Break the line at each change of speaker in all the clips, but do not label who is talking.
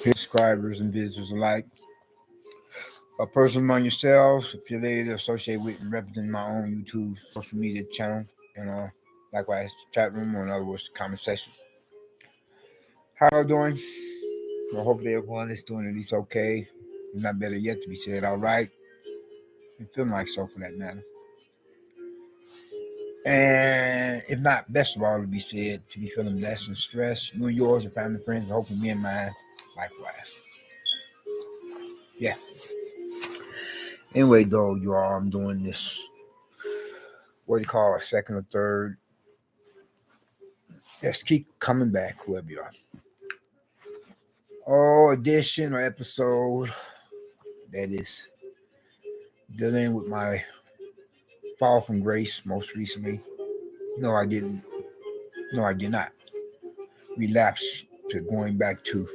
Subscribers and visitors alike. A person among yourselves, affiliated, associated with, and representing my own YouTube social media channel, and likewise chat room, or in other words, comment section. How are you doing? Well, hopefully everyone is doing at least okay. If not better yet to be said, all right. And feeling like so for that matter. And if not, best of all to be said, to be feeling less and stressed. You and yours, your family, friends, and hopefully me and mine, likewise. Yeah. Anyway, though, you all, I'm doing this, what do you call a second or third. Just keep coming back, whoever you are. Edition or episode that is dealing with my fall from grace most recently. No, I didn't. No, I did not relapse to going back to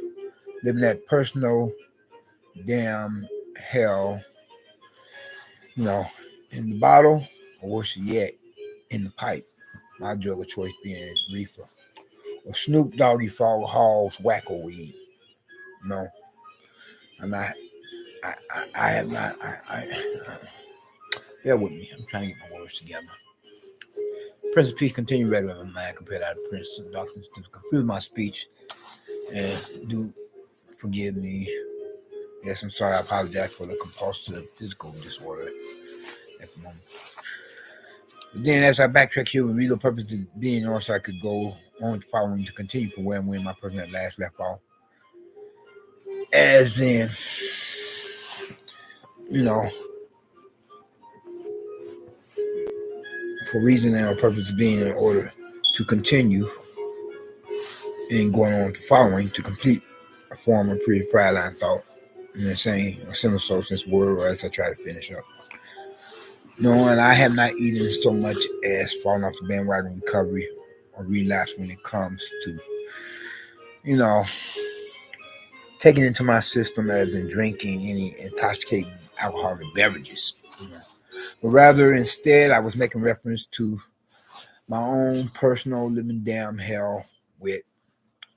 living that personal damn hell, in the bottle, or worse yet, in the pipe. My drug of choice being reefer or Snoop Doggy Frog Hall's wacko weed. No, I'm not. I have not. Bear with me. I'm trying to get my words together. Prince of Peace continue regular in mind compared to the Prince of Darkness to confuse my speech and do forgive me. Yes, I'm sorry. I apologize for the compulsive physical disorder at the moment. But then, as I backtrack here with real purpose of being, also I could go on following to continue from where and when my person at last left off. As in, for reason and or purpose of being in order to continue and going on to following to complete a form of pretty fried line thought in the same or similar substance word, or as I try to finish up. Knowing I have not eaten so much as falling off the bandwagon recovery or relapse when it comes to, taking into my system as in drinking any intoxicating alcoholic beverages. But rather, instead, I was making reference to my own personal living damn hell with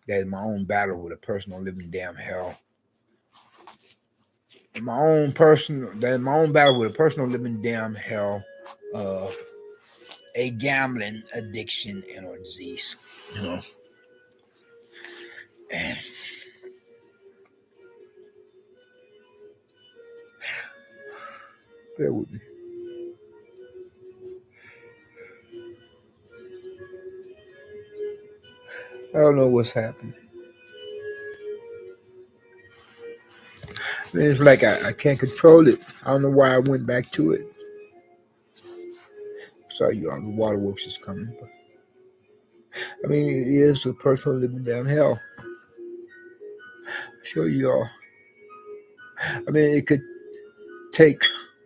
that is my own battle with a personal living damn hell. My own battle with a personal living damn hell of a gambling addiction and or disease. And bear with me. I don't know what's happening. It's like I can't control it. I don't know why I went back to it. Sorry, you all, the waterworks is coming. But it is a personal living damn hell. I'll show you all. It could take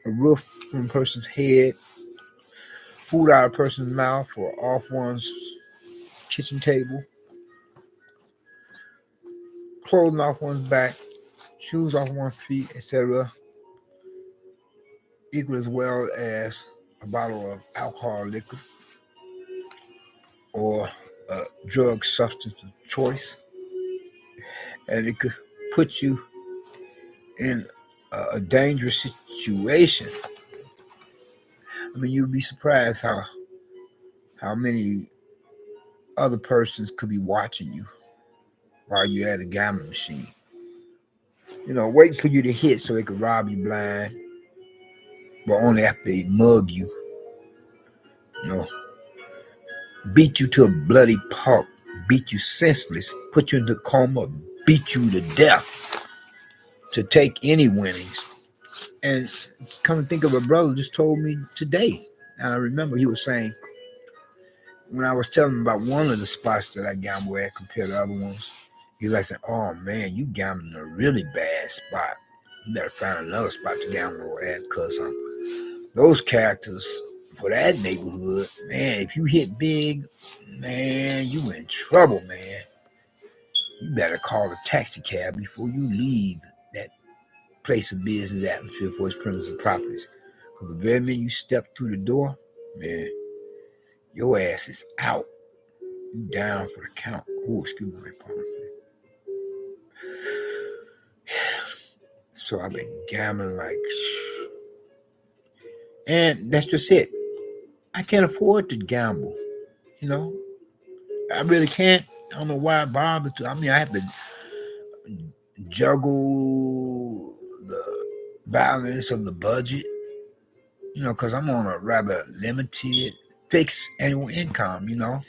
a roof from a person's head, food out of a person's mouth, or off one's kitchen table, clothing off one's back, shoes off one's feet, etc. Equal as well as a bottle of alcohol, liquor, or a drug substance of choice. And it could put you in a dangerous situation. You'd be surprised how many other persons could be watching you while you're at a gambling machine. Waiting for you to hit so they could rob you blind, but only after they mug you. Beat you to a bloody pulp, beat you senseless, put you into a coma, beat you to death to take any winnings. And come to think of, a brother just told me today, and I remember he was saying, when I was telling him about one of the spots that I gamble at compared to other ones, he was like saying, "Oh man, you gambling in a really bad spot. You better find another spot to gamble at, because those characters for that neighborhood, man, if you hit big, man, you in trouble, man. You better call a taxi cab before you leave that place of business atmosphere for its premises and properties. Because the very minute you step through the door, man, your ass is out. down for the count. Oh, excuse me, pardon. So I've been gambling like, and that's just it. I can't afford to gamble. You know, I really can't. I don't know why I bother to. I mean, I have to juggle the balance of the budget, because I'm on a rather limited fixed annual income, and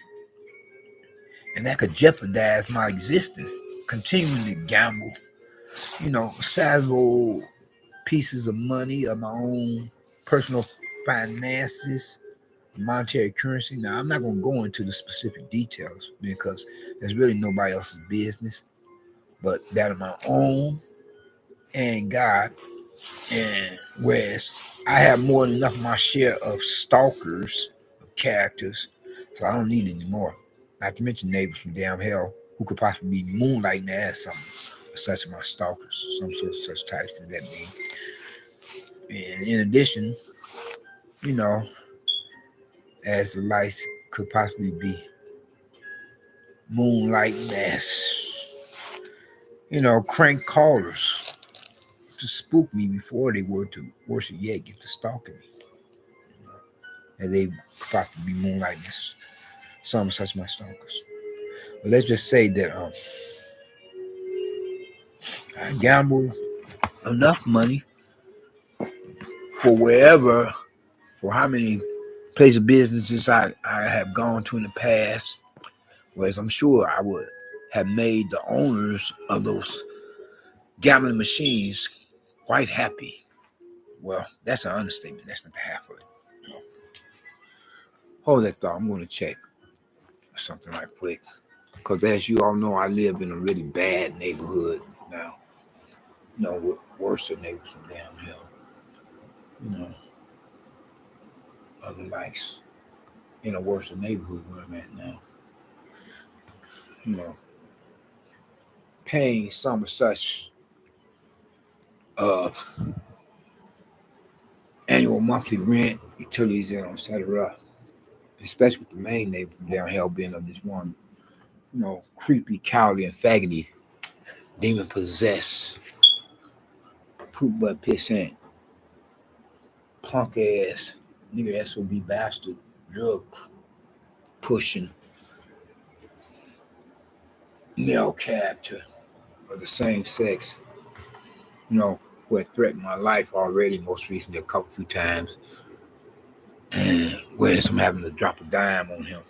that could jeopardize my existence. Continuing to gamble, sizable pieces of money of my own personal finances, monetary currency. Now, I'm not going to go into the specific details because it's really nobody else's business but that of my own and God. And whereas I have more than enough of my share of stalkers, of characters, so I don't need any more. Not to mention neighbors from damn hell who could possibly be moonlighting as some such my stalkers, some sort of such types as that mean. And in addition, you know, as the lights could possibly be moonlighting as, crank callers to spook me before they were to, worse yet, get to stalking me. And they could possibly be moonlighting as some such my stalkers. But let's just say that I gambled enough money for wherever, for how many places of businesses I have gone to in the past, whereas I'm sure I would have made the owners of those gambling machines quite happy. Well, that's an understatement. That's not the half of it. Hold that thought. I'm going to check something right quick. Because as you all know, I live in a really bad neighborhood now. With worse neighbors from downhill. Other lights in a worse neighborhood where I'm at now. Paying some such uh annual monthly rent, utilities, and etc. Especially with the main neighbor from downhill being of this one, creepy, cowardly, and faggoty, demon possessed, poop butt pissant, punk ass, nigga SOB bastard, drug pushing, male character of the same sex, who had threatened my life already, most recently a couple few times, and whereas I'm having to drop a dime on him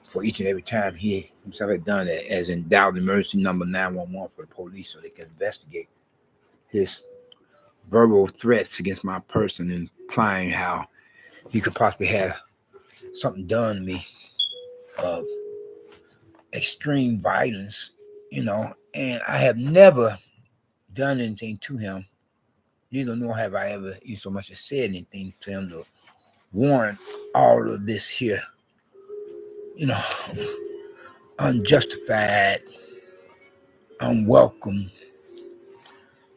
for each and every time he himself had done that, as in dialed emergency number 911 for the police so they can investigate his verbal threats against my person, implying how he could possibly have something done to me of extreme violence, and I have never done anything to him. Neither nor have I ever even so much as said anything to him to warrant all of this here, unjustified, unwelcome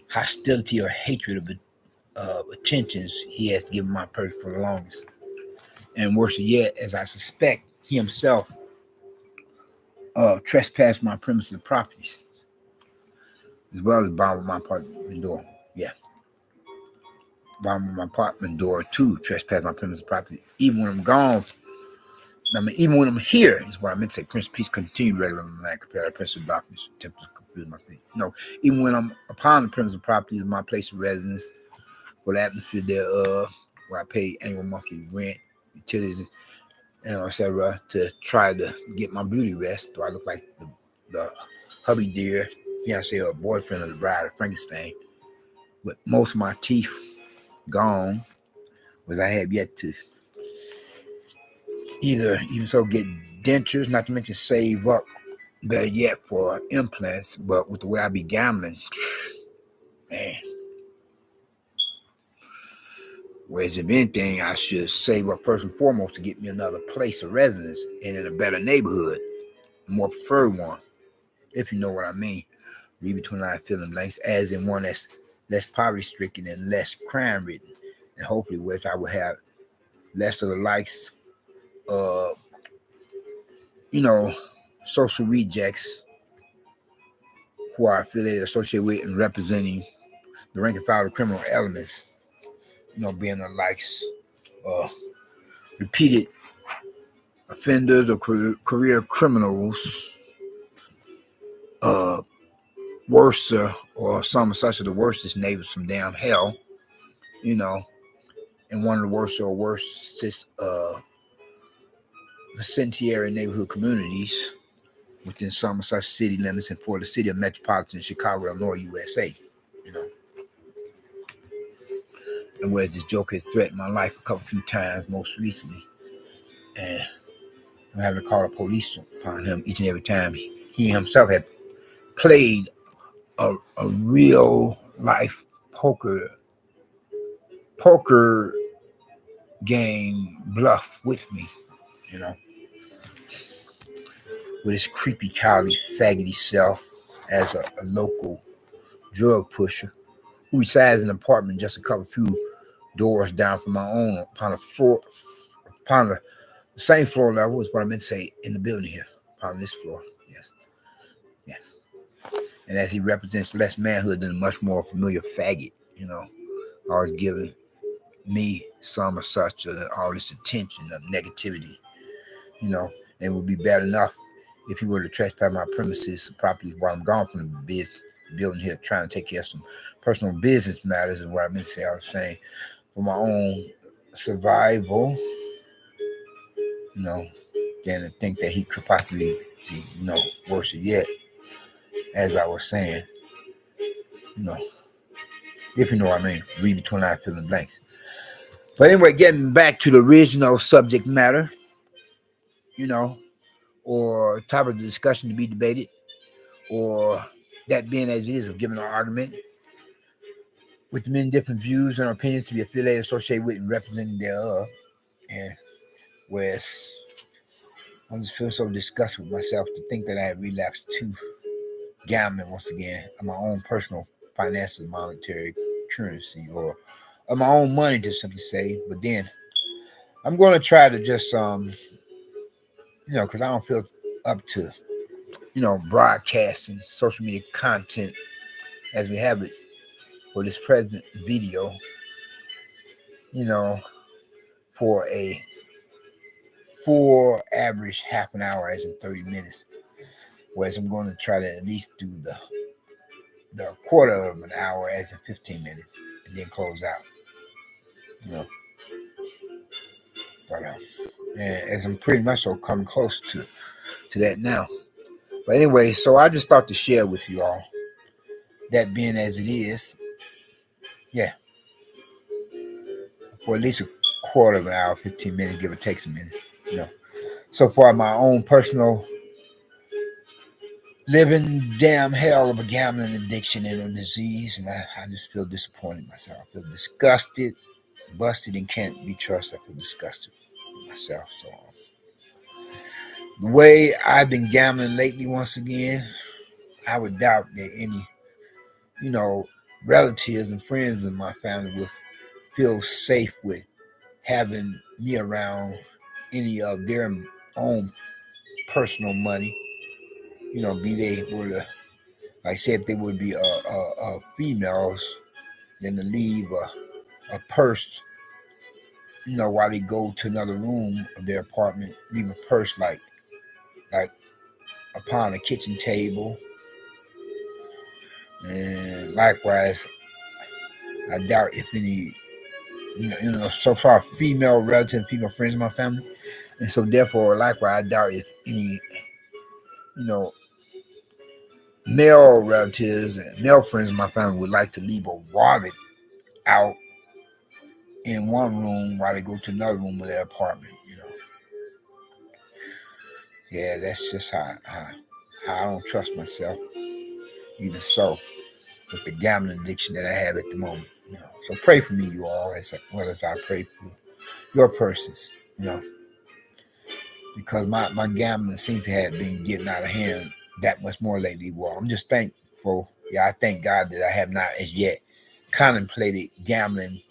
hostility or hatred of attentions he has given my person for the longest. And worse yet, as I suspect, he himself trespassed my premises and properties, as well as bombing my apartment door. Yeah, bombing my apartment door too, trespass my premises and property. Even when I'm gone, even when I'm here, is what I meant to say. Prince of Peace continue regular on the land compared to Prince of Darkness, attempt to confuse my state. Even when I'm upon the premises and property is my place of residence, for the atmosphere thereof, where I pay annual monthly rent, utilities, and etc. to try to get my beauty rest. Do I look like the hubby dear, fiance or boyfriend of the bride of Frankenstein? With most of my teeth gone, was I have yet to either even so get dentures, not to mention save up, better yet for implants. But with the way I be gambling, man. Whereas if anything, I should save up first and foremost to get me another place of residence and in a better neighborhood, a more preferred one, if you know what I mean. Read between line filling blanks, as in one that's less poverty stricken and less crime ridden, and hopefully which I will have less of the likes of you know, social rejects who are affiliated, associated with, and representing the rank and file of criminal elements, being the likes of repeated offenders or career criminals, uh, worse or some such of the worstest neighbors from damn hell, you know, and one of the worst or worstest incendiary neighborhood communities within some such city limits and for the city of metropolitan Chicago, Illinois, USA. You know, and where this joke has threatened my life a few times, most recently, and I'm having to call the police upon him each and every time he himself had played a real life poker game bluff with me, you know, with his creepy, childish, faggoty self as a local drug pusher who resides in an apartment just a few doors down from my own upon the same floor level is what I meant to say in the building here, upon this floor. Yes. Yeah. And as he represents less manhood than a much more familiar faggot, always giving me some of such all this attention of negativity, it would be bad enough if he were to trespass my premises properly while I'm gone from the building here, trying to take care of some personal business matters, is what I've been saying. I was saying for my own survival, than to think that he could possibly be, worse yet, as I was saying, if you know what I mean, read between I fill in blanks. But anyway, getting back to the original subject matter, or topic of discussion to be debated, or that being as it is of giving an argument with the many different views and opinions to be affiliated, associated with, and representing thereof. And whereas I'm just feeling so disgusted with myself to think that I had relapsed to gambling once again of my own personal financial monetary currency, or of my own money, to simply say. But then I'm going to try to just because I don't feel up to broadcasting social media content as we have it for this present video, for a full average half an hour, as in 30 minutes, whereas I'm going to try to at least do the quarter of an hour, as in 15 minutes, and then close out, but and as I'm pretty much so coming close to that now. But anyway, so I just thought to share with you all, that being as it is, yeah, for at least a quarter of an hour, 15 minutes, give or take some minutes, so far my own personal living damn hell of a gambling addiction and a disease, and I just feel disappointed in myself. I feel disgusted, busted, and can't be trusted. I feel disgusted with myself. So the way I've been gambling lately, once again, I would doubt that any, relatives and friends of my family would feel safe with having me around any of their own personal money. Be they were to, like, say, if they would be females, then to leave a purse, while they go to another room of their apartment, leave a purse like upon a kitchen table. And likewise, I doubt if any, so far female relatives, female friends of my family, and so therefore, likewise, I doubt if any, you know, male relatives and male friends of my family would like to leave a wallet out in one room while they go to another room of their apartment. Yeah, that's just how I don't trust myself, even so, with the gambling addiction that I have at the moment. So pray for me, you all, as well as I pray for your persons, because my gambling seems to have been getting out of hand that much more lately. Well, I'm just thankful. Yeah, I thank God that I have not as yet contemplated gambling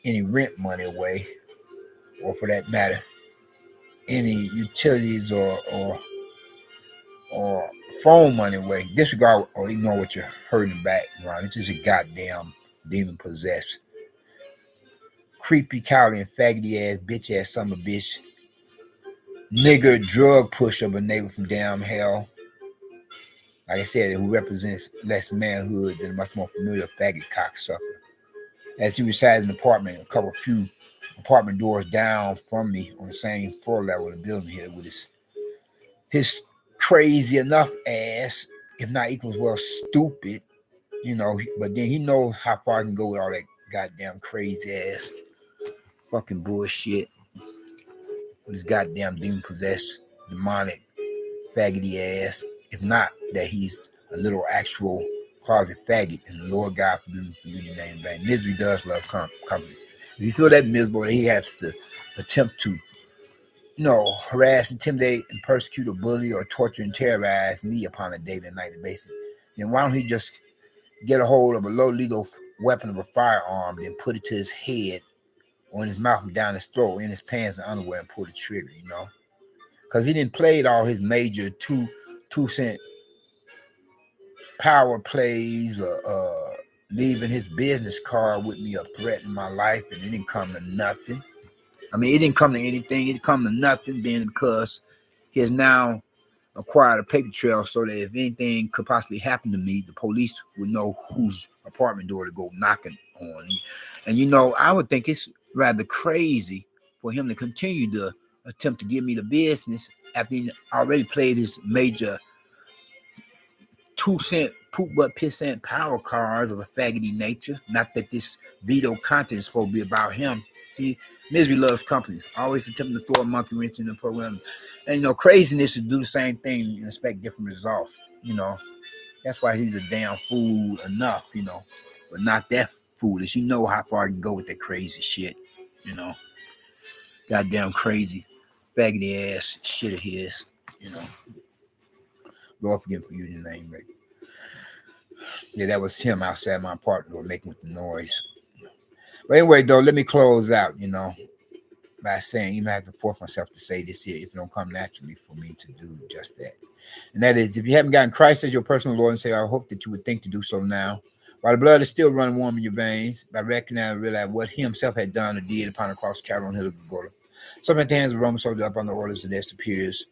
any rent money away, or for that matter, any utilities or phone money away. Disregard or ignore what you heard in the background. It's just a goddamn demon possessed, creepy, cowardly, and faggoty ass bitch ass son of a bitch, nigger drug pusher, but neighbor from damn hell. Like I said, who represents less manhood than a much more familiar faggot cocksucker. As he resides in an apartment, a couple few apartment doors down from me on the same floor level of the building here with his crazy enough ass, if not equal as well stupid, but then he knows how far I can go with all that goddamn crazy ass fucking bullshit with his goddamn demon possessed, demonic, faggoty ass. If not that he's a little actual closet faggot, and the Lord God forgive me for using your name in vain. Misery does love company. If you feel that miserable that he has to attempt to, harass, intimidate, and persecute or bully or torture and terrorize me upon a daily and nightly basis, then why don't he just get a hold of a low legal weapon of a firearm, then put it to his head or in his mouth and down his throat, in his pants and underwear, and pull the trigger, Because he didn't play all his major two-cent power plays, leaving his business card with me, or threatening my life, and it didn't come to nothing. I mean, it didn't come to anything. It didn't come to nothing, being because he has now acquired a paper trail so that if anything could possibly happen to me, the police would know whose apartment door to go knocking on. And I would think it's rather crazy for him to continue to attempt to give me the business after he already played his major 2-cent poop butt pissant power cards of a faggoty nature. Not that this veto content is supposed to be about him. See, misery loves company. Always attempting to throw a monkey wrench in the program. And craziness is do the same thing and expect different results. That's why he's a damn fool enough, but not that foolish. How far I can go with that crazy shit, goddamn crazy faggoty ass shit of his, Lord forgive me for using the name right. Yeah, that was him outside my apartment door making with the noise. But anyway, though, let me close out, by saying, even I have to force myself to say this here, if it don't come naturally for me to do just that. And that is, if you haven't gotten Christ as your personal Lord and Savior, I hope that you would think to do so now. While the blood is still running warm in your veins, by recognizing and realize what he himself had done or did upon the cross of Calvary on the hill of Golgotha. Some at the hands of the Roman soldiers up on the orders of their superiors,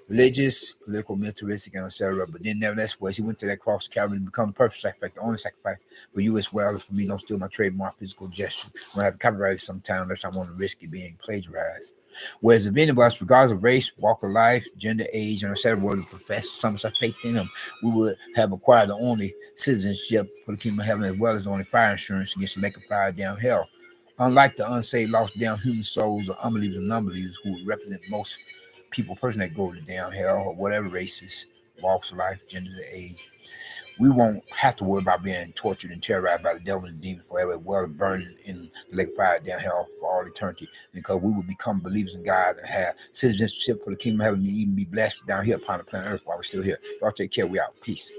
religious, political, militaristic, and etc. But then, nevertheless, was he went to that cross of Calvary and become a perfect sacrifice, the only sacrifice for you as well as for me. Don't steal my trademark physical gesture. I'm going to have to copyright it sometime unless I want to risk it being plagiarized. Whereas if any of us, regardless of race, walk of life, gender, age, and etc., were to profess some such faith in him, we would have acquired the only citizenship for the kingdom of heaven as well as the only fire insurance against the lake of fire down hell. Unlike the unsaved, lost down human souls or unbelievers and non-believers who would represent most person that go to down hell or whatever races, walks of life, gender, age, we won't have to worry about being tortured and terrorized by the devil and the demons forever, as well as burning in the lake of fire down hell for all eternity, because we will become believers in God and have citizenship for the kingdom of heaven and even be blessed down here upon the planet Earth while we're still here. Y'all take care. We out. Peace.